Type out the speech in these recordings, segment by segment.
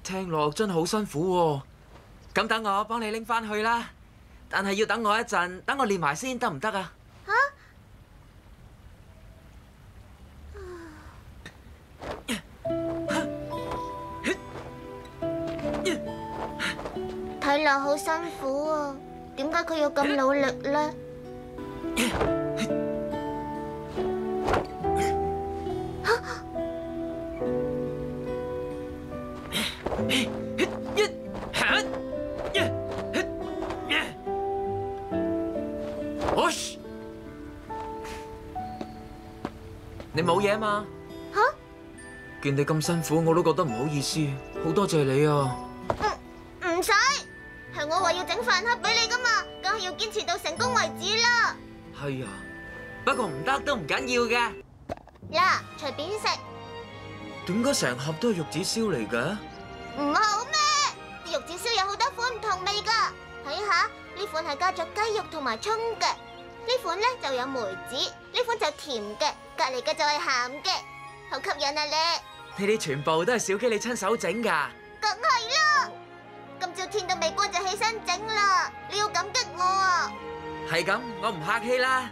聽落真係好辛苦喎。咁等我幫你拎返去啦，但係要等我一陣，等我練埋先得唔得啊？睇落好辛苦啊，點解佢要咁努力呢？你冇嘢嘛？吓？見你咁辛苦，我都覺得唔好意思，好多謝你啊！唔使，係我話要整飯盒俾你噶嘛，梗係要堅持到成功為止啦。係啊，不過唔得都唔緊要嘅。嗱，隨便食。點解成盒都係玉子燒嚟嘅？唔好咩？玉子燒有好多款唔同味噶，睇下呢款係加咗雞肉同埋蔥嘅，呢款咧就有梅子，呢款就甜嘅，隔籬嘅就係鹹嘅，好吸引啊你！呢啲全部都係小基你親手整噶。梗係啦，今朝天都未光就起身整啦，你要感激我啊！係咁，我唔客氣啦。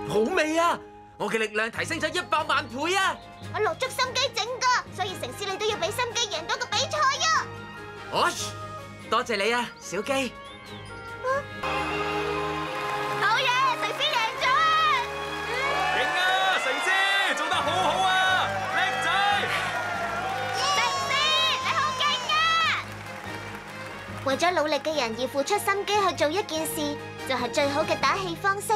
好味啊！我嘅力量提升咗100萬倍啊！我落足心機整噶，所以成師你都要俾心機贏到個比賽啊！多謝你啊，小基。好嘢，成師贏咗啊！勁啊，成師做得好好啊，叻仔！成師你好勁啊！為咗努力嘅人而付出心機去做一件事，就係最好嘅打氣方式。